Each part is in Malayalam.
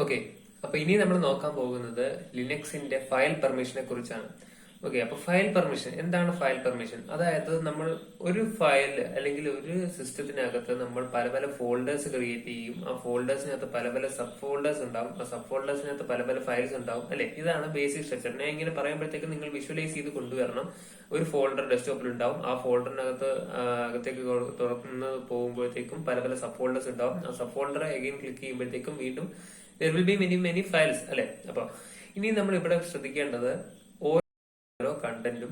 ഓക്കെ, അപ്പൊ ഇനി നമ്മൾ നോക്കാൻ പോകുന്നത് ലിനക്സിന്റെ ഫയൽ പെർമിഷനെ കുറിച്ചാണ്. ഓക്കെ, അപ്പൊ ഫയൽ പെർമിഷൻ എന്താണ്? ഫയൽ പെർമിഷൻ അതായത് നമ്മൾ ഒരു ഫയൽ അല്ലെങ്കിൽ ഒരു സിസ്റ്റത്തിനകത്ത് നമ്മൾ പല പല ഫോൾഡേഴ്സ് ക്രിയേറ്റ് ചെയ്യും. ആ ഫോൾഡേഴ്സിനകത്ത് പല പല സബ് ഫോൾഡേഴ്സ് ഉണ്ടാവും. ആ സബ് ഫോൾഡേഴ്സിനകത്ത് പല പല ഫയൽസ് ഉണ്ടാവും, അല്ലെ? ഇതാണ് ബേസിക് സ്ട്രക്ചർ. ഞാൻ ഇങ്ങനെ പറയുമ്പോഴത്തേക്ക് നിങ്ങൾ വിഷ്വലൈസ് ചെയ്ത് കൊണ്ടുവരണം. ഒരു ഫോൾഡർ ഡെസ്ക്ടോപ്പിൽ ഉണ്ടാവും. ആ ഫോൾഡറിനകത്ത് അകത്തേക്ക് തുറന്ന് പോകുമ്പോഴത്തേക്കും പല പല സബ് ഫോൾഡേഴ്സ് ഉണ്ടാവും. ആ സബ് ഫോൾഡർ അഗൈൻ ക്ലിക്ക് ചെയ്യുമ്പോഴത്തേക്കും വീണ്ടും there will be many files, അല്ലെ? അപ്പൊ ഇനി നമ്മൾ ഇവിടെ ശ്രദ്ധിക്കേണ്ടത് ഓരോ കണ്ടന്റും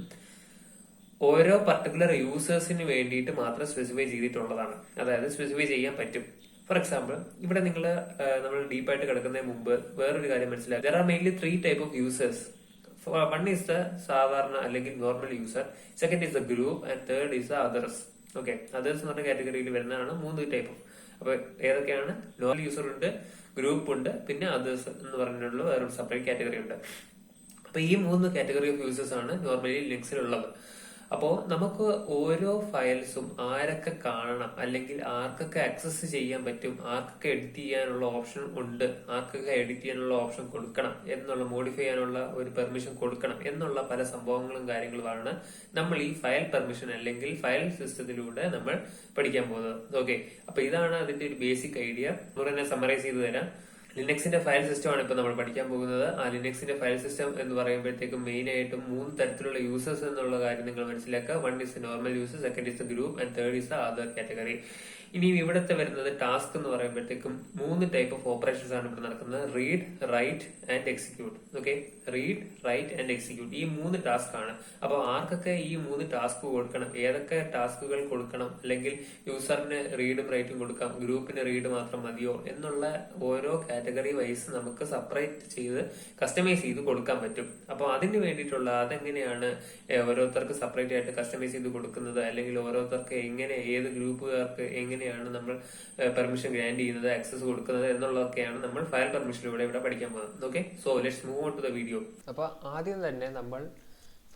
ഓരോ പർട്ടിക്കുലർ യൂസേഴ്സിന് വേണ്ടിയിട്ട് മാത്രം സ്പെസിഫൈ ചെയ്തിട്ടുള്ളതാണ്. അതായത് സ്പെസിഫൈ ചെയ്യാൻ പറ്റും. ഫോർ എക്സാമ്പിൾ, ഇവിടെ നമ്മൾ ഡീപ്പായിട്ട് കിടക്കുന്നതിന് മുമ്പ് വേറൊരു കാര്യം മനസ്സിലാക്കുക. There are mainly 3 type of users. One is the സാധാരണ അല്ലെങ്കിൽ normal user, second is the group, and third is the others. Okay, others എന്ന് പറഞ്ഞ കാറ്റഗറിയിൽ വരുന്നതാണ് 3 ടൈപ്പ് ഓഫ്. അപ്പൊ ഏതൊക്കെയാണ്? നോർമൽ യൂസർ ഉണ്ട്, ഗ്രൂപ്പ് ഉണ്ട്, പിന്നെ അതേഴ്സ് എന്ന് പറഞ്ഞിട്ടുള്ള വേറൊരു സെപ്പറേറ്റ് കാറ്റഗറി ഉണ്ട്. അപ്പൊ ഈ 3 കാറ്റഗറി ഓഫ് യൂസേഴ്സ് ആണ് നോർമലി ലിനക്സിലുള്ളത്. അപ്പോ നമുക്ക് ഓരോ ഫയൽസും ആരൊക്കെ കാണണം അല്ലെങ്കിൽ ആർക്കൊക്കെ ആക്സസ് ചെയ്യാൻ പറ്റും, ആർക്കൊക്കെ എഡിറ്റ് ചെയ്യാനുള്ള ഓപ്ഷൻ ഉണ്ട്, ആർക്കൊക്കെ എഡിറ്റ് ചെയ്യാനുള്ള ഓപ്ഷൻ കൊടുക്കണം എന്നുള്ള, മോഡിഫൈ ചെയ്യാനുള്ള ഒരു പെർമിഷൻ കൊടുക്കണം എന്നുള്ള പല സംഭവങ്ങളും കാര്യങ്ങളുമാണ് നമ്മൾ ഈ ഫയൽ പെർമിഷൻ അല്ലെങ്കിൽ ഫയൽ സിസ്റ്റത്തിലൂടെ നമ്മൾ പഠിക്കാൻ പോകുന്നത്. ഓക്കെ, അപ്പൊ ഇതാണ് അതിന്റെ ഒരു ബേസിക് ഐഡിയ. തന്നെ സമ്മറൈസ് ചെയ്തു തരാം. ലിനക്സിന്റെ ഫയൽ സിസ്റ്റം ആണ് ഇപ്പൊ നമ്മൾ പഠിക്കാൻ പോകുന്നത്. ആ ലിനക്സിന്റെ ഫയൽ സിസ്റ്റം എന്ന് പറയുമ്പോഴത്തേക്കും മെയിൻ ആയിട്ടും 3 തരത്തിലുള്ള യൂസേഴ്സ് എന്നുള്ള കാര്യം നിങ്ങൾ മനസ്സിലാക്കുക. One is normal user, second is the group, and third is the other category. ഇനി ഇവിടുത്തെ വരുന്നത് ടാസ്ക് എന്ന് പറയുമ്പോഴത്തേക്കും 3 ടൈപ്പ് ഓഫ് ഓപ്പറേഷൻസ് ആണ് ഇവിടെ നടക്കുന്നത്. Read, write and execute. Okay, read, write and execute, ഈ 3 ടാസ്ക് ആണ്. അപ്പൊ ആർക്കൊക്കെ ഈ 3 ടാസ്ക് കൊടുക്കണം, ഏതൊക്കെ ടാസ്കുകൾ കൊടുക്കണം, അല്ലെങ്കിൽ യൂസറിന് റീഡും റൈറ്റും കൊടുക്കാം, ഗ്രൂപ്പിന് റീഡ് മാത്രം മതിയോ എന്നുള്ള ഓരോ കാറ്റഗറി വൈസ് നമുക്ക് സെപ്പറേറ്റ് ചെയ്ത് കസ്റ്റമൈസ് ചെയ്ത് കൊടുക്കാൻ പറ്റും. അപ്പൊ അതിന് വേണ്ടിയിട്ടുള്ള അതെങ്ങനെയാണ് ഓരോരുത്തർക്ക് സെപ്പറേറ്റ് ആയിട്ട് കസ്റ്റമൈസ് ചെയ്ത് കൊടുക്കുന്നത്, അല്ലെങ്കിൽ ഓരോരുത്തർക്ക് എങ്ങനെ, ഏത് ഗ്രൂപ്പുകാർക്ക് എങ്ങനെയാണ് നമ്മൾ പെർമിഷൻ ഗ്രാന്റ് ചെയ്യുന്നത്, ആക്സസ് കൊടുക്കുന്നത് എന്നുള്ളതൊക്കെയാണ് നമ്മൾ ഫയൽ പെർമിഷനിലൂടെ ഇവിടെ പഠിക്കാൻ പോകുന്നത്. Okay, so let's move on to the video. അപ്പൊ ആദ്യം തന്നെ നമ്മൾ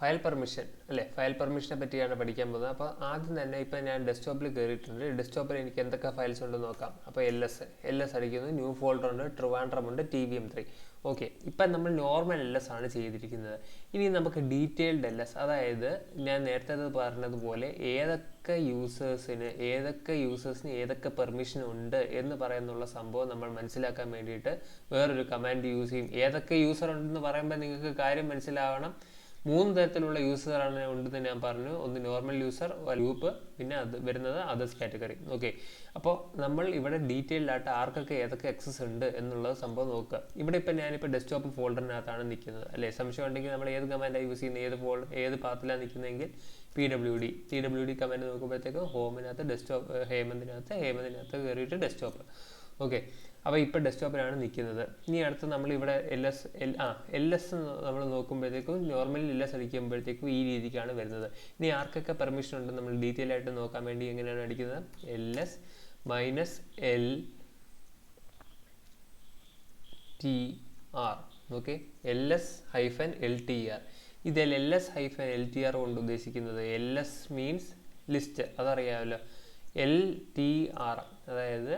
ഫയൽ പെർമിഷൻ, അല്ലെ, ഫയൽ പെർമിഷനെ പറ്റിയാണ് പഠിക്കാൻ പോകുന്നത്. അപ്പൊ ആദ്യം തന്നെ ഇപ്പൊ ഞാൻ ഡെസ്ക്ടോപ്പിൽ കയറിയിട്ടുണ്ട്. ഡെസ്ക്ടോപ്പിൽ എനിക്ക് എന്തൊക്കെ ഫയൽസ് ഉണ്ട് നോക്കാം. അപ്പൊ എൽ എസ് അടിക്കുന്നു, ന്യൂ ഫോൾഡർ ഉണ്ട്, ട്രിവാൻഡ്രം ഉണ്ട്, TVM3. ഓക്കെ, ഇപ്പം നമ്മൾ നോർമൽ LS ആണ് ചെയ്തിരിക്കുന്നത്. ഇനി നമുക്ക് ഡീറ്റെയിൽഡ് LS, അതായത് ഞാൻ നേരത്തെ പറഞ്ഞതുപോലെ ഏതൊക്കെ യൂസേഴ്സിന് ഏതൊക്കെ പെർമിഷൻ ഉണ്ട് എന്ന് പറയുന്നുള്ള സംഭവം നമ്മൾ മനസ്സിലാക്കാൻ വേണ്ടിയിട്ട് വേറൊരു കമാൻഡ് യൂസ് ചെയ്യും. ഏതൊക്കെ യൂസർ ഉണ്ടെന്ന് പറയുമ്പോൾ നിങ്ങൾക്ക് കാര്യം മനസ്സിലാവണം. 3 തരത്തിലുള്ള യൂസറാണ് ഉണ്ടെന്ന് ഞാൻ പറഞ്ഞു. ഒന്ന് നോർമൽ യൂസർ, ഗ്രൂപ്പ്, പിന്നെ അത് വരുന്നത് അതേഴ്സ് കാറ്റഗറി. ഓക്കെ, അപ്പോൾ നമ്മൾ ഇവിടെ ഡീറ്റെയിൽഡ് ആയിട്ട് ആർക്കൊക്കെ ഏതൊക്കെ ആക്സസ് ഉണ്ട് എന്നുള്ളത് സംഭവം നോക്കുക. ഇവിടെ ഇപ്പം ഞാനിപ്പോൾ ഡെസ്ക്ടോപ്പ് ഫോൾഡറിനകത്താണ് നിൽക്കുന്നത്, അല്ലേ? സംശയം ഉണ്ടെങ്കിൽ നമ്മൾ ഏത് കമാൻഡാണ് യൂസ് ചെയ്യുന്നത്, ഏത് പാത്തിലാണ് നിൽക്കുന്നതെങ്കിൽ PWD കമാൻഡ് നോക്കുമ്പോഴത്തേക്കും ഹോമിനകത്ത് ഡെസ്ക്ടോപ്പ്, ഹേമന്തിനകത്ത് കയറിയിട്ട് ഡെസ്ക്ടോപ്പ്. ഓക്കെ, അപ്പോൾ ഇപ്പോൾ ഡെസ്ക്ടോപ്പിലാണ് നിൽക്കുന്നത്. ഇനി അടുത്ത് നമ്മൾ ഇവിടെ LS നമ്മൾ നോക്കുമ്പോഴത്തേക്കും നോർമലി LS അടിക്കുമ്പോഴത്തേക്കും ഈ രീതിക്കാണ് വരുന്നത്. ഇനി ആർക്കൊക്കെ പെർമിഷൻ ഉണ്ട് നമ്മൾ ഡീറ്റെയിൽ ആയിട്ട് നോക്കാൻ വേണ്ടി എങ്ങനെയാണ് അടിക്കുന്നത്? LS -LTR. Okay, LS-LTR. ഇതിൽ LS-LTR കൊണ്ട് ഉദ്ദേശിക്കുന്നത് LS മീൻസ് ലിസ്റ്റ്, അതറിയാമല്ലോ. LTR അതായത്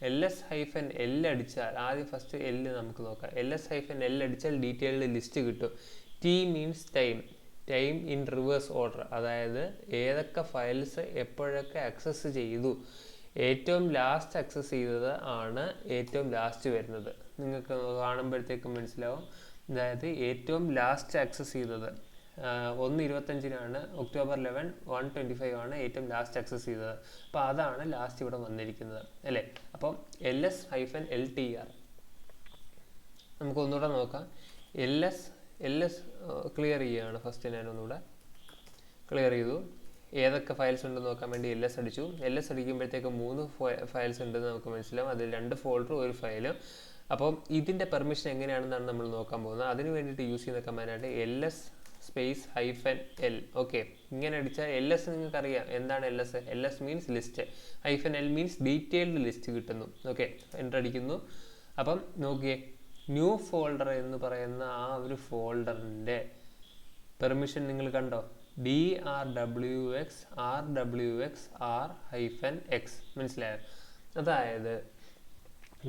LS-L അടിച്ചാൽ, ആദ്യം ഫസ്റ്റ് L നമുക്ക് നോക്കാം. LS-L അടിച്ചാൽ ഡീറ്റെയിൽഡ് ലിസ്റ്റ് കിട്ടും. T means time in reverse order, അതായത് ഏതൊക്കെ ഫയൽസ് എപ്പോഴൊക്കെ ആക്സസ് ചെയ്തു, ഏറ്റവും ലാസ്റ്റ് ആക്സസ് ചെയ്തത് ആണ് ഏറ്റവും ലാസ്റ്റ് വരുന്നത്. നിങ്ങൾക്ക് കാണുമ്പോഴത്തേക്കും മനസ്സിലാവും. അതായത് ഏറ്റവും ലാസ്റ്റ് ആക്സസ് ചെയ്തത് 1/25 ഒക്ടോബർ 11 1:25 ആണ് ഏറ്റവും ലാസ്റ്റ് ആക്സസ് ചെയ്തത്. അപ്പോൾ അതാണ് ലാസ്റ്റ് ഇവിടെ വന്നിരിക്കുന്നത്, അല്ലേ? അപ്പം LS-LTR നമുക്ക് ഒന്നുകൂടെ നോക്കാം. LS ക്ലിയർ ചെയ്യുകയാണ് ഫസ്റ്റ്. ഞാനൊന്നുകൂടെ ക്ലിയർ ചെയ്തു. ഏതൊക്കെ ഫയൽസ് ഉണ്ടെന്ന് നോക്കാൻ വേണ്ടി LS അടിച്ചു. LS അടിക്കുമ്പോഴത്തേക്ക് 3 ഫയൽസ് ഉണ്ടെന്ന് നമുക്ക് മനസ്സിലാവും. അതിൽ 2 ഫോൾഡറും 1 ഫയലും. അപ്പം ഇതിൻ്റെ പെർമിഷൻ എങ്ങനെയാണെന്നാണ് നമ്മൾ നോക്കാൻ പോകുന്നത്. അതിന് വേണ്ടിയിട്ട് യൂസ് ചെയ്യുന്ന കമാൻഡായിട്ട് LS-L. ഓക്കെ, ഇങ്ങനെ അടിച്ചാൽ LS നിങ്ങൾക്കറിയാം എന്താണ് LS means list, -L means detailed list കിട്ടുന്നു. ഓക്കെ, എൻ്റർ അടിക്കുന്നു. അപ്പം നോക്കിയേ, ന്യൂ ഫോൾഡർ എന്ന് പറയുന്ന ആ ഒരു ഫോൾഡറിൻ്റെ പെർമിഷൻ നിങ്ങൾ കണ്ടോ? DRWX R-X മനസ്സിലായോ? അതായത്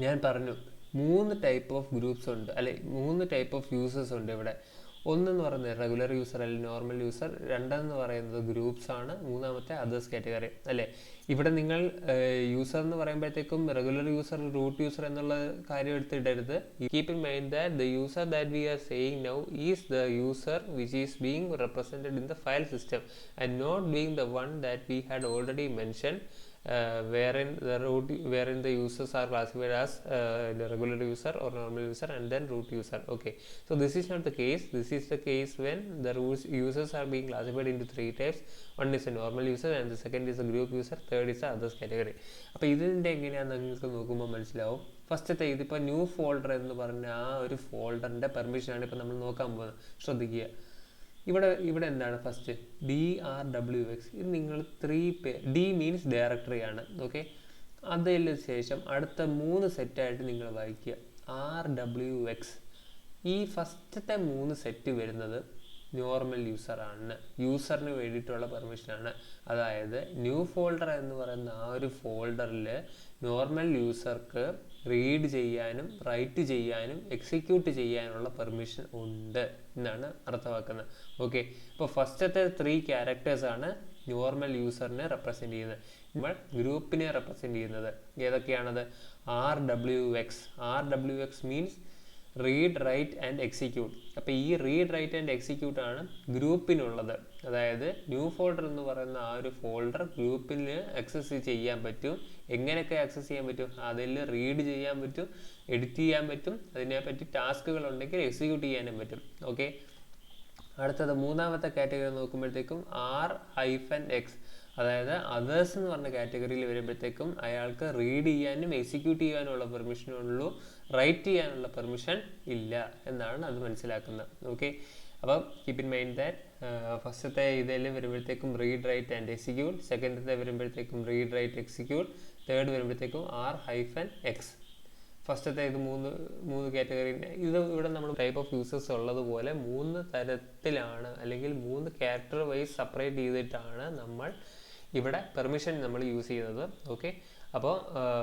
ഞാൻ പറഞ്ഞു മൂന്ന് ടൈപ്പ് ഓഫ് ഗ്രൂപ്പ്സ് ഉണ്ട്, അല്ലെ മൂന്ന് ടൈപ്പ് ഓഫ് യൂസേഴ്സ് ഉണ്ട് ഇവിടെ. ഒന്നെന്ന് പറയുന്നത് റെഗുലർ യൂസർ അല്ലെങ്കിൽ നോർമൽ യൂസർ, രണ്ടെന്ന് പറയുന്നത് ഗ്രൂപ്പ്സ് ആണ്, മൂന്നാമത്തെ അതേഴ്സ് കാറ്റഗറി അല്ലേ. ഇവിടെ നിങ്ങൾ യൂസർ എന്ന് പറയുമ്പോഴത്തേക്കും റെഗുലർ യൂസർ, റൂട്ട് യൂസർ എന്നുള്ള കാര്യം എടുത്തിടരുത്. Keep in mind that the user that we are saying now is the user which is being represented in the file system and not being the one that we had already mention wherein the users are classified as the regular user or normal user and then root user. Okay, so this is not the case. This is the case when the users are being classified into three types. One is a normal user and the second is a group user, third is the others category. അപ്പോൾ ഇതിൻ്റെ എങ്ങനെയാണെന്ന് നിങ്ങൾക്ക് നോക്കുമ്പോൾ മനസ്സിലാവും. ഫസ്റ്റത്തെ ഇതിപ്പോൾ ന്യൂ ഫോൾഡർ എന്ന് പറഞ്ഞ ആ ഒരു ഫോൾഡറിൻ്റെ പെർമിഷനാണ് ഇപ്പോൾ നമ്മൾ നോക്കാൻ പോകുന്നത്. ശ്രദ്ധിക്കുക, ഇവിടെ എന്താണ് ഫസ്റ്റ് DRWX. ഇത് നിങ്ങൾ ഡി മീൻസ് ഡയറക്ടറി ആണ്. ഓക്കെ, അതിന് ശേഷം അടുത്ത 3 സെറ്റായിട്ട് നിങ്ങൾ വായിക്കുക RWX. ഈ ഫസ്റ്റത്തെ 3 സെറ്റ് വരുന്നത് നോർമൽ യൂസറാണ്, യൂസറിന് വേണ്ടിയിട്ടുള്ള പെർമിഷനാണ്. അതായത് ന്യൂ ഫോൾഡർ എന്ന് പറയുന്ന ആ ഒരു ഫോൾഡറിൽ നോർമൽ യൂസർക്ക് റീഡ് ചെയ്യാനും റൈറ്റ് ചെയ്യാനും എക്സിക്യൂട്ട് ചെയ്യാനുള്ള പെർമിഷൻ ഉണ്ട് എന്നാണ് അർത്ഥമാക്കുന്നത്. ഓക്കെ, അപ്പോൾ ഫസ്റ്റത്തെ 3 ക്യാരക്ടേഴ്സാണ് നോർമൽ യൂസറിനെ റെപ്രസെൻറ്റ് ചെയ്യുന്നത്. നമ്മൾ ഗ്രൂപ്പിനെ റെപ്രസെൻറ്റ് ചെയ്യുന്നത് ഏതൊക്കെയാണത്? RWX means read write and execute. അപ്പോൾ ഈ റീഡ് റൈറ്റ് ആൻഡ് എക്സിക്യൂട്ട് ആണ് ഗ്രൂപ്പിനുള്ളത്. അതായത് ന്യൂ ഫോൾഡർ എന്ന് പറയുന്ന ആ ഒരു ഫോൾഡർ ഗ്രൂപ്പിന് ആക്സസ് ചെയ്യാൻ പറ്റും. എങ്ങനെയൊക്കെ ആക്സസ് ചെയ്യാൻ പറ്റും? അതിൽ റീഡ് ചെയ്യാൻ പറ്റും, എഡിറ്റ് ചെയ്യാൻ പറ്റും, അതിനെപ്പറ്റി ടാസ്കുകൾ ഉണ്ടെങ്കിൽ എക്സിക്യൂട്ട് ചെയ്യാനും പറ്റും. ഓക്കെ, അടുത്തത് മൂന്നാമത്തെ കാറ്റഗറി നോക്കുമ്പോഴത്തേക്കും R-X. അതായത് അതേഴ്സ് എന്ന് പറഞ്ഞ കാറ്റഗറിയിൽ വരുമ്പോഴത്തേക്കും അയാൾക്ക് റീഡ് ചെയ്യാനും എക്സിക്യൂട്ട് ചെയ്യാനുള്ള പെർമിഷനുള്ളൂ, റൈറ്റ് ചെയ്യാനുള്ള പെർമിഷൻ ഇല്ല എന്നാണ് അത് മനസ്സിലാക്കുന്നത്. ഓക്കെ, അപ്പോൾ കീപ്പ് ഇൻ മൈൻഡ് ദാറ്റ് ഫസ്റ്റത്തെ ഇതെല്ലാം വരുമ്പോഴത്തേക്കും റീഡ് റൈറ്റ് ആൻഡ് എക്സിക്യൂട്ട്, സെക്കൻഡത്തെ വരുമ്പോഴത്തേക്കും റീഡ് റൈറ്റ് എക്സിക്യൂട്ട്, തേർഡ് വരുമ്പോഴത്തേക്കും R-X. ഫസ്റ്റത്തെ ഇത് മൂന്ന് കാറ്റഗറി. ഇത് ഇവിടെ നമ്മൾ ടൈപ്പ് ഓഫ് യൂസേഴ്സ് ഉള്ളതുപോലെ 3 തരത്തിലാണ്, അല്ലെങ്കിൽ 3 ക്യാരക്ടർ വൈസ് സെപ്പറേറ്റ് ചെയ്തിട്ടാണ് നമ്മൾ ഇവിടെ പെർമിഷൻ നമ്മൾ യൂസ് ചെയ്യുന്നത്. ഓക്കെ, അപ്പോൾ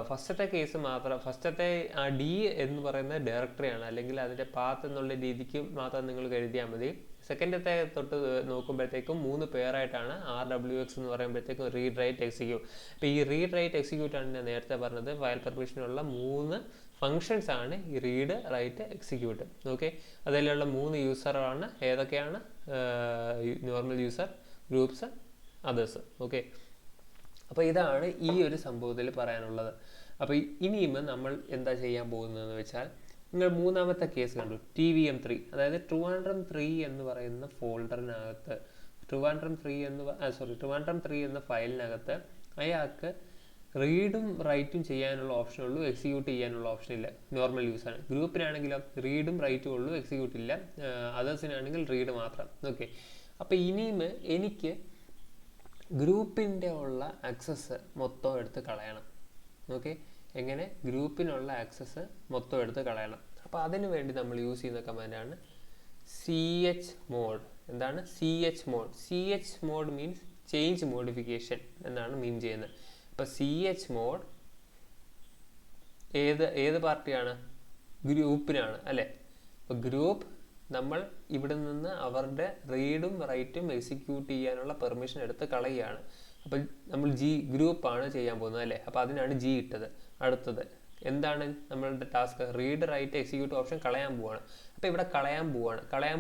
ഫസ്റ്റത്തെ കേസ് മാത്രം, ഫസ്റ്റത്തെ ആ ഡി എന്ന് പറയുന്ന ഡയറക്ടറിയാണ്, അല്ലെങ്കിൽ അതിൻ്റെ പാത്ത് എന്നുള്ള രീതിക്ക് മാത്രം നിങ്ങൾ കരുതിയാൽ മതി. സെക്കൻഡത്തെ തൊട്ട് നോക്കുമ്പോഴത്തേക്കും 3 പേരായിട്ടാണ് RWX എന്ന് പറയുമ്പോഴത്തേക്കും റീഡ് റൈറ്റ് എക്സിക്യൂട്ട്. അപ്പോൾ ഈ റീഡ് റൈറ്റ് എക്സിക്യൂട്ട് ആണ് ഞാൻ നേരത്തെ പറഞ്ഞത്. ഫയൽ പെർമിഷനുള്ള 3 ഫങ്ഷൻസ് ആണ് ഈ റീഡ് റൈറ്റ് എക്സിക്യൂട്ട്. ഓക്കെ, അതിലുള്ള 3 യൂസറാണ്. ഏതൊക്കെയാണ്? Normal user, groups, others. Okay, അപ്പോൾ ഇതാണ് ഈ ഒരു സംഭവത്തിൽ പറയാനുള്ളത്. അപ്പോൾ ഇനിയും നമ്മൾ എന്താ ചെയ്യാൻ പോകുന്നതെന്ന് വെച്ചാൽ, നിങ്ങൾ മൂന്നാമത്തെ കേസ് കണ്ടു, TVM3. അതായത് ട്രിവാൻഡ്രം 3 എന്ന് പറയുന്ന ഫോൾഡറിനകത്ത്, ട്രിവാൻഡ്രം 3 എന്ന ഫയലിനകത്ത് അയാൾക്ക് റീഡും റൈറ്റും ചെയ്യാനുള്ള ഓപ്ഷൻ ഉള്ളൂ, എക്സിക്യൂട്ട് ചെയ്യാനുള്ള ഓപ്ഷൻ ഇല്ല. Normal user. ഗ്രൂപ്പിനാണെങ്കിലോ റീഡും റൈറ്റും ഉള്ളൂ, എക്സിക്യൂട്ട് ഇല്ല. അതേഴ്സിനാണെങ്കിൽ റീഡ് മാത്രം. ഓക്കെ, അപ്പോൾ ഇനിയും എനിക്ക് ഗ്രൂപ്പിൻ്റെ ഉള്ള ആക്സസ് മൊത്തം എടുത്ത് കളയണം. ഓക്കെ, എങ്ങനെ? ഗ്രൂപ്പിനുള്ള ആക്സസ് മൊത്തം എടുത്ത് കളയണം. അപ്പോൾ അതിനു വേണ്ടി നമ്മൾ യൂസ് ചെയ്യുന്ന കമാൻഡാണ് chmod. എന്താണ് chmod മീൻസ് ചേഞ്ച് മോഡിഫിക്കേഷൻ എന്നാണ് മീൻ ചെയ്യുന്നത്. അപ്പോൾ chmod ഏത് പാർട്ടിയാണ്? ഗ്രൂപ്പിനാണ് അല്ലേ. അപ്പോൾ ഗ്രൂപ്പ് നമ്മൾ ഇവിടെ നിന്ന് അവരുടെ റീഡും റൈറ്റും എക്സിക്യൂട്ട് ചെയ്യാനുള്ള പെർമിഷൻ എടുത്ത് കളയുകയാണ്. അപ്പം നമ്മൾ ഗ്രൂപ്പാണ് ചെയ്യാൻ പോകുന്നത് അല്ലേ. അപ്പോൾ അതിനാണ് ഇട്ടത്. അടുത്തത് എന്താണ് നമ്മളുടെ task? Read write execute option കളയാൻ പോവാണ്. അപ്പോൾ ഇവിടെ കളയാൻ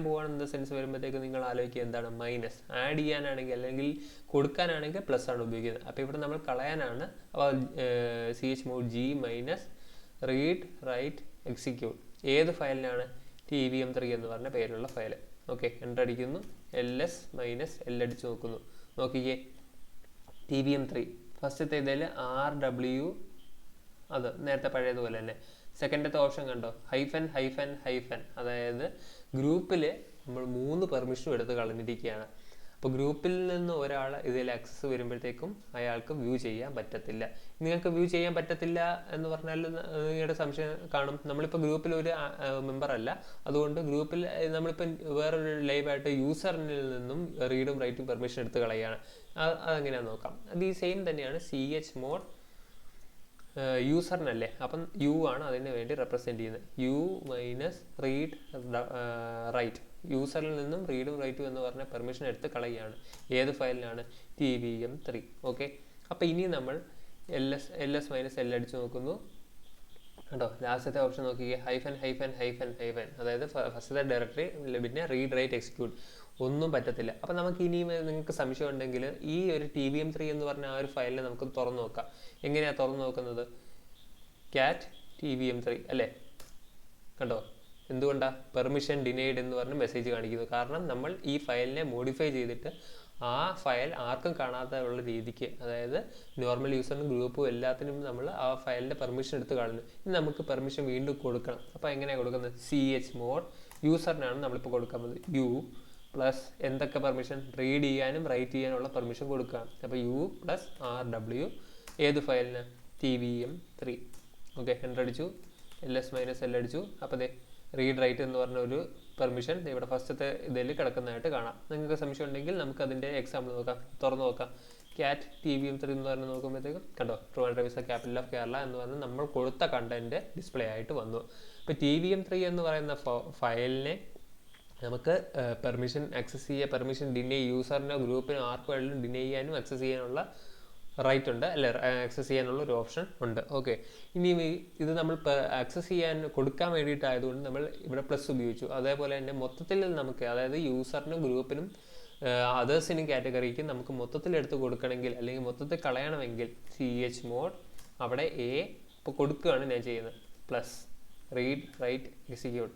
പോവാണ് എന്ന സെൻസ് വരുമ്പോഴത്തേക്ക് നിങ്ങൾ ആലോചിക്കുക എന്താണ്? മൈനസ്. ആഡ് ചെയ്യാനാണെങ്കിൽ അല്ലെങ്കിൽ കൊടുക്കാനാണെങ്കിൽ പ്ലസ് ആണ് ഉപയോഗിക്കുന്നത്. അപ്പോൾ ഇവിടെ നമ്മൾ കളയാനാണ്. അപ്പോൾ chmod G minus read write execute ഏത് ഫയലിനാണ്? TVM3 എന്ന് പറഞ്ഞ പേരുള്ള ഫയൽ. ഓക്കെ, എൻ്റർ അടിക്കുന്നു, LS മൈനസ് L അടിച്ച് നോക്കിക്കേ. TVM3 ഫസ്റ്റത്തെ ഇതിൽ RW, അത് നേരത്തെ പഴയതുപോലെ തന്നെ. സെക്കൻഡത്തെ ഓപ്ഷൻ കണ്ടോ? ഹൈഫൻ. അതായത് ഗ്രൂപ്പിൽ നമ്മൾ 3 പെർമിഷനും എടുത്ത് കളഞ്ഞിരിക്കുകയാണ്. അപ്പോൾ ഗ്രൂപ്പിൽ നിന്ന് ഒരാൾ ഇതിൽ ആക്സസ് വരുമ്പോഴത്തേക്കും അയാൾക്ക് വ്യൂ ചെയ്യാൻ പറ്റത്തില്ല. നിങ്ങൾക്ക് വ്യൂ ചെയ്യാൻ പറ്റത്തില്ല എന്ന് പറഞ്ഞാൽ നിങ്ങളുടെ സംശയം കാണും. നമ്മളിപ്പോൾ ഗ്രൂപ്പിൽ ഒരു മെമ്പർ അല്ല, അതുകൊണ്ട് ഗ്രൂപ്പിൽ നമ്മളിപ്പോൾ വേറൊരു ലൈവായിട്ട് യൂസറിൽ നിന്നും റീഡും റൈറ്റും പെർമിഷൻ എടുത്ത് കളയുകയാണ്. അതെങ്ങനെയാണെന്ന് നോക്കാം. അത് ഈ സെയിം തന്നെയാണ് chmod യൂസറിനല്ലേ, അപ്പം യു ആണ് അതിന് വേണ്ടി റെപ്രസെൻറ്റ് ചെയ്യുന്നത്. U minus read write. യൂസറിൽ നിന്നും റീഡും റൈറ്റും എന്ന് പറഞ്ഞ പെർമിഷൻ എടുത്ത് കളയുകയാണ്. ഏത് ഫയലിനാണ്? TVM3. ഓക്കെ, അപ്പോൾ ഇനി നമ്മൾ ls മൈനസ് എൽ അടിച്ച് നോക്കുന്നു കേട്ടോ. ലാസ്റ്റത്തെ ഓപ്ഷൻ നോക്കിയേ, ഹൈഫൻ ഹൈഫൻ ഹൈഫൻ ഹൈഫൻ, അതായത് ഫസ്റ്റത്തെ ഡയറക്ടറി, പിന്നെ റീഡ് റൈറ്റ് എക്സിക്യൂട്ട്, ഒന്നും പറ്റത്തില്ല. അപ്പം നമുക്ക് ഇനിയും നിങ്ങൾക്ക് സംശയം ഉണ്ടെങ്കിൽ ഈ ഒരു TVM3 എന്ന് പറഞ്ഞ ആ ഒരു ഫയലിനെ നമുക്ക് തുറന്നു നോക്കാം. എങ്ങനെയാണ് തുറന്നു നോക്കുന്നത്? cat TVM3 അല്ലേ, കണ്ടോ? എന്തുകൊണ്ടാണ് പെർമിഷൻ ഡിനൈഡ് എന്ന് പറഞ്ഞ് മെസ്സേജ് കാണിക്കുന്നത്? കാരണം നമ്മൾ ഈ ഫയലിനെ മോഡിഫൈ ചെയ്തിട്ട് ആ ഫയൽ ആർക്കും കാണാത്ത ഉള്ള രീതിക്ക്, അതായത് നോർമൽ യൂസറിനും ഗ്രൂപ്പും എല്ലാത്തിനും നമ്മൾ ആ ഫയലിൻ്റെ പെർമിഷൻ എടുത്ത് കാണുന്നു. ഇനി നമുക്ക് പെർമിഷൻ വീണ്ടും കൊടുക്കണം. അപ്പോൾ എങ്ങനെയാണ് കൊടുക്കുന്നത്? chmod യൂസറിനാണ് നമ്മളിപ്പോൾ കൊടുക്കാൻ പോകുന്നത്. യു പ്ലസ് എന്തൊക്കെ പെർമിഷൻ? റീഡ് ചെയ്യാനും റൈറ്റ് ചെയ്യാനുള്ള പെർമിഷൻ കൊടുക്കുക. അപ്പോൾ യു പ്ലസ് RW ഏത് ഫയലിന്? TVM3. ഓക്കെ, എൻ്റർ അടിച്ചു, ls മൈനസ് എൽ അടിച്ചു. അപ്പോൾ അതെ റീഡ് റൈറ്റ് എന്ന് പറഞ്ഞ ഒരു പെർമിഷൻ ഇവിടെ ഫസ്റ്റത്തെ ഇതിൽ കിടക്കുന്നതായിട്ട് കാണാം. നിങ്ങൾക്ക് സംശയം ഉണ്ടെങ്കിൽ നമുക്ക് അതിൻ്റെ എക്സാമ്പിൾ നോക്കാം, തുറന്നു നോക്കാം. cat TVM3 എന്ന് പറഞ്ഞ് നോക്കുമ്പോഴത്തേക്കും കണ്ടോ, Trivandrum is the capital of Kerala എന്ന് പറഞ്ഞ് നമ്മൾ കൊടുത്ത കണ്ടന്റ് ഡിസ്പ്ലേ ആയിട്ട് വന്നു. ഇപ്പോൾ TVM3 എന്ന് പറയുന്ന ഫയലിനെ നമുക്ക് പെർമിഷൻ ആക്സസ് ചെയ്യുക, പെർമിഷൻ ഡിനൈ, യൂസറിനോ ഗ്രൂപ്പിനോ ആർക്കും വേണമെങ്കിലും ഡിനൈ ചെയ്യാനും ആക്സസ് ചെയ്യാനുള്ള റൈറ്റ് ഉണ്ട് അല്ലേ, ആക്സസ് ചെയ്യാനുള്ള ഒരു ഓപ്ഷൻ ഉണ്ട്. ഓക്കെ, ഇനി ഇത് നമ്മൾ ആക്സസ് ചെയ്യാൻ കൊടുക്കാൻ വേണ്ടിയിട്ടായതുകൊണ്ട് നമ്മൾ ഇവിടെ പ്ലസ് ഉപയോഗിച്ചു. അതേപോലെ തന്നെ മൊത്തത്തിൽ നമുക്ക്, അതായത് യൂസറിനും ഗ്രൂപ്പിനും അതേഴ്സിനും കാറ്റഗറിക്ക് നമുക്ക് മൊത്തത്തിൽ എടുത്ത് കൊടുക്കണമെങ്കിൽ അല്ലെങ്കിൽ മൊത്തത്തിൽ കളയണമെങ്കിൽ chmod അവിടെ ഇപ്പോൾ കൊടുക്കുകയാണ് ഞാൻ ചെയ്യുന്നത്, പ്ലസ് റീഡ് റൈറ്റ് എക്സിക്യൂട്ട്.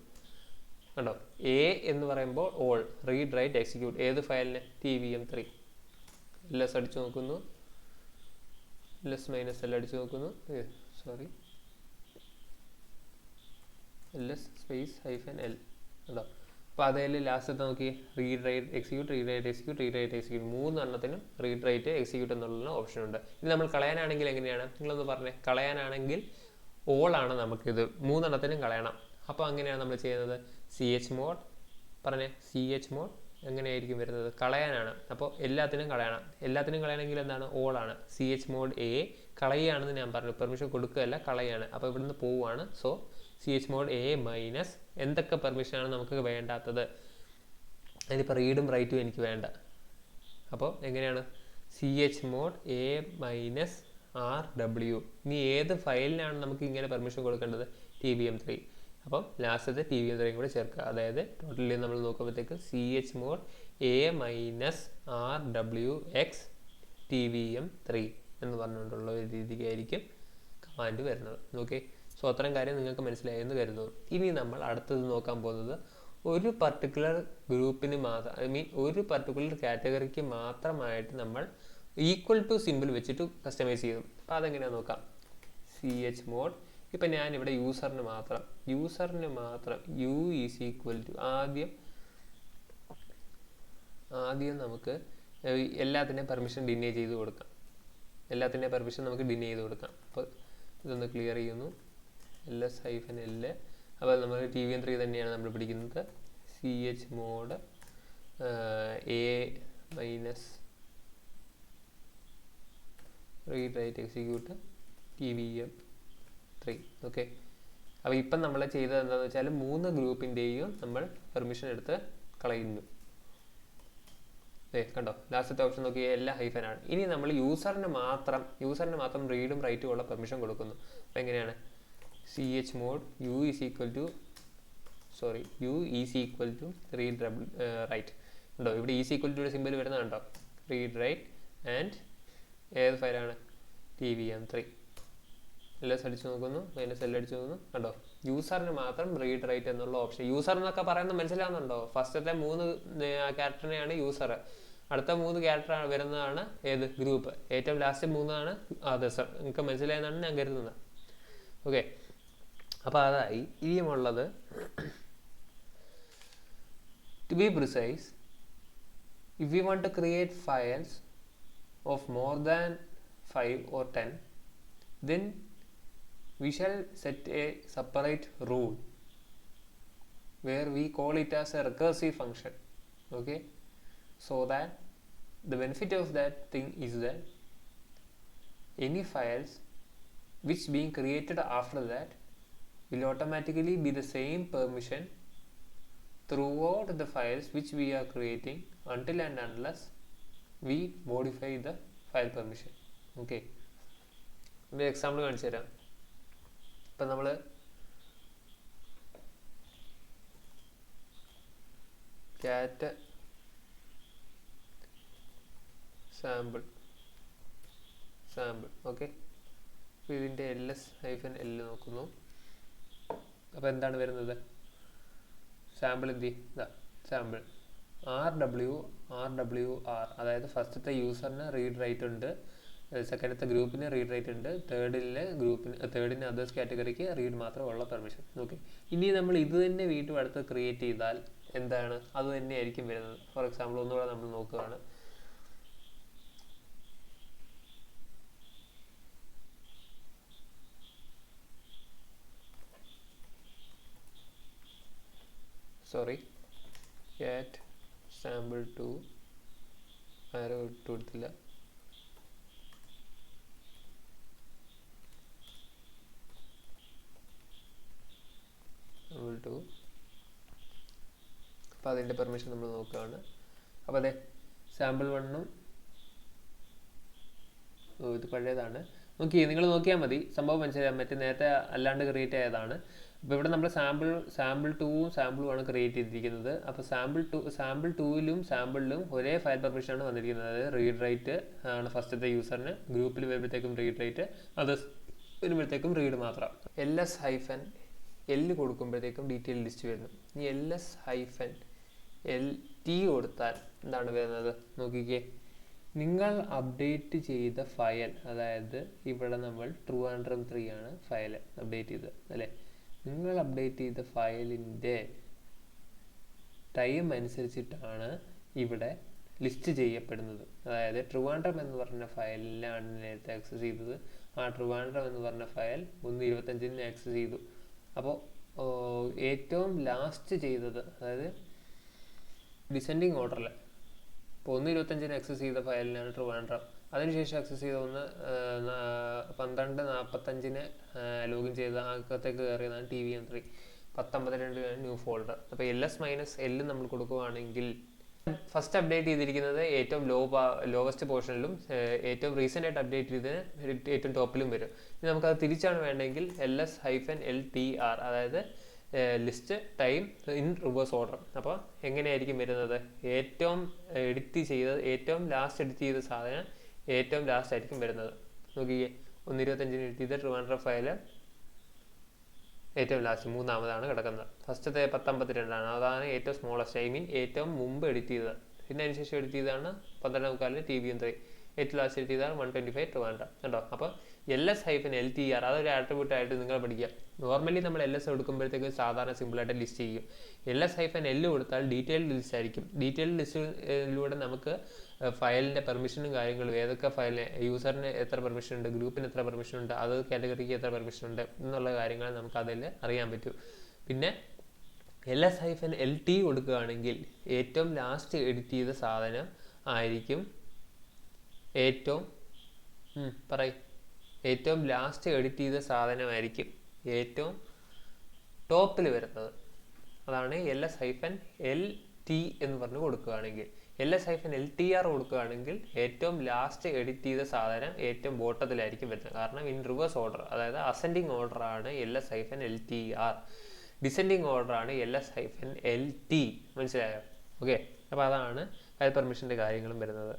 കണ്ടോ, എന്ന് പറയുമ്പോൾ ഓൾ, റീഡ് റൈറ്റ് എക്സിക്യൂട്ട് ഏത് ഫയലിന്? TVM3. ls അടിച്ചു നോക്കുന്നു, ls മൈനസ് എൽ അടിച്ചു നോക്കുന്നു, sorry ls space hyphen L. കണ്ടോ, അപ്പോൾ അതിൽ ലാസ്റ്റത്തെ നോക്കി, read write execute, read write execute, read write execute, 3 എണ്ണത്തിനും റീഡ് റൈറ്റ് എക്സിക്യൂട്ട് എന്നുള്ള ഓപ്ഷൻ ഉണ്ട്. ഇത് നമ്മൾ കളയാനാണെങ്കിൽ എങ്ങനെയാണ്? നിങ്ങളൊന്ന് പറഞ്ഞേ. കളയാനാണെങ്കിൽ ഓളാണ് നമുക്കിത് 3 എണ്ണത്തിനും കളയണം. അപ്പോൾ അങ്ങനെയാണ് നമ്മൾ ചെയ്യുന്നത്. chmod പറഞ്ഞേ, chmod എങ്ങനെയായിരിക്കും വരുന്നത്? കളയാനാണ്. അപ്പോൾ എല്ലാത്തിനും കളയണം. എല്ലാത്തിനും കളയണമെങ്കിൽ എന്താണ്? ഓളാണ്. chmod കളയുകയാണെന്ന് ഞാൻ പറഞ്ഞു, പെർമിഷൻ കൊടുക്കുകയല്ല, കളയാണ്. അപ്പോൾ ഇവിടുന്ന് പോവുകയാണ്. സോ chmod മൈനസ് എന്തൊക്കെ പെർമിഷനാണ് നമുക്ക് വേണ്ടാത്തത്? അതിനിപ്പോൾ റീഡും റൈറ്റും എനിക്ക് വേണ്ട. അപ്പോൾ എങ്ങനെയാണ്? chmod minus RW. ഇനി ഏത് ഫയലിനാണ് നമുക്ക് ഇങ്ങനെ പെർമിഷൻ കൊടുക്കേണ്ടത്? TVM3. അപ്പം ലാസ്റ്റത്തെ TVM3 കൂടെ ചേർക്കുക. അതായത് ടോട്ടലി നമ്മൾ നോക്കുമ്പോഴത്തേക്ക് chmod മൈനസ് RWX TVM3 എന്ന് പറഞ്ഞുകൊണ്ടുള്ള ഒരു രീതിക്കായിരിക്കും കമാൻഡ് വരുന്നത്. ഓക്കെ, സോ അത്രയും കാര്യം നിങ്ങൾക്ക് മനസ്സിലായെന്ന് കരുതുന്നു. ഇനി നമ്മൾ അടുത്തത് നോക്കാൻ പോകുന്നത് ഒരു പർട്ടിക്കുലർ ഗ്രൂപ്പിന് മാത്രം, ഐ മീൻ ഒരു പർട്ടിക്കുലർ കാറ്റഗറിക്ക് മാത്രമായിട്ട് നമ്മൾ ഈക്വൽ ടു സിമ്പിൾ വെച്ചിട്ട് കസ്റ്റമൈസ് ചെയ്തു. അപ്പോൾ അതെങ്ങനെയാണെന്ന് നോക്കാം. chmod ഇപ്പം ഞാനിവിടെ യൂസറിന് മാത്രം യു ഈസ് ഈക്വൽ ടു, ആദ്യം നമുക്ക് എല്ലാത്തിൻ്റെയും പെർമിഷൻ ഡിനൈ ചെയ്ത് കൊടുക്കാം. എല്ലാത്തിൻ്റെയും പെർമിഷൻ നമുക്ക് ഡിനൈ ചെയ്ത് കൊടുക്കാം. അപ്പോൾ ഇതൊന്ന് ക്ലിയർ ചെയ്യുന്നു, ls ഹൈഫൻ എൽ. അപ്പോൾ നമ്മൾ TVM3 തന്നെയാണ് നമ്മൾ പിടിക്കുന്നത്. chmod minus read write execute TVM3. Okay, അപ്പോൾ ഇപ്പം നമ്മൾ ചെയ്തത് എന്താണെന്ന് വെച്ചാൽ 3 ഗ്രൂപ്പിൻ്റെയും നമ്മൾ പെർമിഷൻ എടുത്ത് കളയുന്നു. കണ്ടോ, ലാസ്റ്റത്തെ ഓപ്ഷൻ നോക്കി, എല്ലാ ഹൈഫനാണ്. ഇനി നമ്മൾ യൂസറിന് മാത്രം റീഡും റൈറ്റും ഉള്ള പെർമിഷൻ കൊടുക്കുന്നു. അപ്പോൾ എങ്ങനെയാണ്? chmod u is equal to read write. ഉണ്ടോ, ഇവിടെ ഈസ് ഈക്വൽ ടു സിമ്പിൾ വരുന്നത് കണ്ടോ, റീഡ് റൈറ്റ് ആൻഡ് ഏത് ഫയലാണ്? TVM3. ls അടിച്ചു നോക്കുന്നു, മൈനസ് എൽ അടിച്ചു നോക്കുന്നു. കണ്ടോ, യൂസറിന് മാത്രം റീഡ് റൈറ്റ് എന്നുള്ള ഓപ്ഷൻ. യൂസർ എന്നൊക്കെ പറയുന്നത് മനസ്സിലാവുന്നുണ്ടോ? ഫസ്റ്റത്തെ 3 ക്യാരക്ടറിനെയാണ് യൂസർ, അടുത്ത 3 ക്യാരക്ടർ വരുന്നതാണ് ഏത്? ഗ്രൂപ്പ്. ഏറ്റവും ലാസ്റ്റ് 3 അതേഴ്സ്. നിങ്ങൾക്ക് മനസ്സിലായെന്നാണ് ഞാൻ കരുതുന്നത്. ഓക്കെ, അപ്പോൾ അതായി. ഇനിയുമുള്ളത്, to be precise, if we want to create files of more than 5 or 10, then we shall set a separate rule where we call it as a recursive function. Okay, so that the benefit of that thing is that any files which being created after that will automatically be the same permission throughout the files which we are creating until and unless we modify the file permission. Okay, ഒരു എക്സാമ്പിൾ കാണിച്ചു തരാം. ഇപ്പം നമ്മൾ cat sample ഓക്കെ, അപ്പോൾ ഇതിൻ്റെ ls-l നോക്കുന്നു. അപ്പോൾ എന്താണ് വരുന്നത്? സാമ്പിൾ എന്ത് ചെയ്യും? സാമ്പിൾ RWR, അതായത് ഫസ്റ്റത്തെ യൂസറിന് റീഡ് റൈറ്റ് ഉണ്ട്, സെക്കൻഡത്തെ ഗ്രൂപ്പിന് റീഡ് റൈറ്റ് ഉണ്ട്, തേർഡിന് അതേഴ്സ് കാറ്റഗറിക്ക് റീഡ് മാത്രമുള്ള പെർമിഷൻ. ഓക്കെ, ഇനി നമ്മൾ ഇത് തന്നെ വീണ്ടും അടുത്ത് ക്രിയേറ്റ് ചെയ്താൽ എന്താണ്? അത് തന്നെയായിരിക്കും വരുന്നത്. ഫോർ എക്സാമ്പിൾ ഒന്നുകൂടെ നമ്മൾ നോക്കുകയാണ്. സോറി, cat sample2 ആരോ ഇട്ട് കൊടുത്തില്ല. sample2, അപ്പോൾ അതിൻ്റെ പെർമിഷൻ നമ്മൾ നോക്കുകയാണ്. അപ്പോൾ അതെ, സാമ്പിൾ 1ഉം ഇത് പഴയതാണ്. നിങ്ങൾ നോക്കിയാൽ മതി, സംഭവം മനസ്സിലാക്കാൻ പറ്റും. നേരത്തെ അല്ലാണ്ട് ക്രിയേറ്റ് ആയതാണ്. അപ്പോൾ ഇവിടെ നമ്മൾ സാമ്പിൾ 2ഉം സാമ്പിൾ 1 ക്രിയേറ്റ് ചെയ്തിരിക്കുന്നത്. അപ്പോൾ സാമ്പിൾ 2ലും സാമ്പിളിലും ഒരേ ഫയൽ പെർമിഷനാണ് വന്നിരിക്കുന്നത്. അതായത് റീഡ് റൈറ്റ് ആണ് ഫസ്റ്റത്തെ യൂസറിന്, ഗ്രൂപ്പിൽ വരുമ്പോഴത്തേക്കും റീഡ് റൈറ്റ്, അത് വരുമ്പോഴത്തേക്കും റീഡ് മാത്രം. ls-l കൊടുക്കുമ്പോഴത്തേക്കും ഡീറ്റെയിൽ ലിസ്റ്റ് വരുന്നു. ഇനി ls-lt കൊടുത്താൽ എന്താണ് വരുന്നത്? നോക്കിക്കേ, നിങ്ങൾ അപ്ഡേറ്റ് ചെയ്ത ഫയൽ, അതായത് ഇവിടെ നമ്മൾ Trivandrum3 ആണ് ഫയൽ അപ്ഡേറ്റ് ചെയ്തത് അല്ലേ? നിങ്ങൾ അപ്ഡേറ്റ് ചെയ്ത ഫയലിൻ്റെ ടൈം അനുസരിച്ചിട്ടാണ് ഇവിടെ ലിസ്റ്റ് ചെയ്യപ്പെടുന്നത്. അതായത് Trivandrum എന്ന് പറഞ്ഞ ഫയലിലാണ് നേരത്തെ ആക്സസ് ചെയ്തത്. ആ Trivandrum എന്ന് പറഞ്ഞ ഫയൽ 1.25 ആക്സസ് ചെയ്തു. അപ്പോൾ ഏറ്റവും ലാസ്റ്റ് ചെയ്തത്, അതായത് ഡിസെൻഡിങ് ഓർഡറിൽ ഇപ്പോൾ 1.25 ആക്സസ് ചെയ്ത ഫയലിനാണ് Trivandrum. അതിനുശേഷം ആക്സസ് ചെയ്ത 12:45 ലോഗിൻ ചെയ്ത അകത്തേക്ക് കയറിയതാണ് tvm3. 10:52 new folder. അപ്പോൾ ls-l നമ്മൾ കൊടുക്കുകയാണെങ്കിൽ ഫസ്റ്റ് അപ്ഡേറ്റ് ചെയ്തിരിക്കുന്നത് ഏറ്റവും ലോവസ്റ്റ് പോർഷനിലും ഏറ്റവും റീസെൻ്റ് ആയിട്ട് അപ്ഡേറ്റ് ചെയ്തതിന് ഏറ്റവും ടോപ്പിലും വരും. ഇനി നമുക്കത് തിരിച്ചാണ് വേണ്ടെങ്കിൽ ls-ltr, അതായത് list time in reverse order. അപ്പോൾ എങ്ങനെയായിരിക്കും വരുന്നത്? ഏറ്റവും ലാസ്റ്റ് എഡിറ്റ് ചെയ്ത സാധനം ഏറ്റവും ലാസ്റ്റ് ആയിരിക്കും വരുന്നത്. നോക്കിക്കേ, 1.25 എഡിറ്റ് ചെയ്ത Trivandrum ഫയൽ ഏറ്റവും ലാസ്റ്റ് മൂന്നാമതാണ് കിടക്കുന്നത്. ഫസ്റ്റത്തെ 10:52 അതാണ് ഏറ്റവും സ്മോളസ്റ്റ്, ഏറ്റവും മുമ്പ് എഡിറ്റ് ചെയ്തത്. പിന്നെ അതിനുശേഷം എഡിറ്റ് ചെയ്തതാണ് 12:45 tvm3. ഏറ്റവും ലാസ്റ്റ് എഡിറ്റ് ചെയ്തതാണ് 125 Trivandrum. കേട്ടോ? അപ്പോൾ ls-ltr അതൊരു ആട്രിബ്യൂട്ട് ആയിട്ട് നിങ്ങൾ പഠിക്കുക. നോർമലി നമ്മൾ ls കൊടുക്കുമ്പോഴത്തേക്ക് സാധാരണ സിമ്പിളായിട്ട് ലിസ്റ്റ് ചെയ്യും. ls-l കൊടുത്താൽ ഡീറ്റെയിൽഡ് ലിസ്റ്റ് ആയിരിക്കും. ഡീറ്റെയിൽഡ് ലിസ്റ്റിലൂടെ നമുക്ക് ഫയലിൻ്റെ പെർമിഷനും കാര്യങ്ങളും, ഏതൊക്കെ ഫയലിന് യൂസറിന് എത്ര പെർമിഷൻ ഉണ്ട്, ഗ്രൂപ്പിന് എത്ര പെർമിഷൻ ഉണ്ട്, അത് കാറ്റഗറിക്ക് എത്ര പെർമിഷൻ ഉണ്ട് എന്നുള്ള കാര്യങ്ങൾ നമുക്ക് അതിൽ അറിയാൻ പറ്റും. പിന്നെ ls-lt കൊടുക്കുകയാണെങ്കിൽ ഏറ്റവും ലാസ്റ്റ് എഡിറ്റ് ചെയ്ത സാധനം ആയിരിക്കും ഏറ്റവും ലാസ്റ്റ് എഡിറ്റ് ചെയ്ത സാധനമായിരിക്കും ഏറ്റവും ടോപ്പിൽ വരുന്നത്. അതാണ് ls-lt എന്ന് പറഞ്ഞ് കൊടുക്കുകയാണെങ്കിൽ. ls-ltr കൊടുക്കുകയാണെങ്കിൽ ഏറ്റവും ലാസ്റ്റ് എഡിറ്റ് ചെയ്ത സാധനം ഏറ്റവും ബോട്ടത്തിലായിരിക്കും വരുന്നത്. കാരണം ഇൻ റിവേഴ്സ് ഓർഡർ, അതായത് അസെൻഡിങ് ഓർഡർ ആണ് ls-ltr, ഡിസെൻഡിങ് ഓർഡർ ആണ് ls-lt. മനസ്സിലായോ? ഓക്കെ, അപ്പോൾ അതാണ് ഫയൽ പെർമിഷൻ്റെ കാര്യങ്ങളും വരുന്നത്.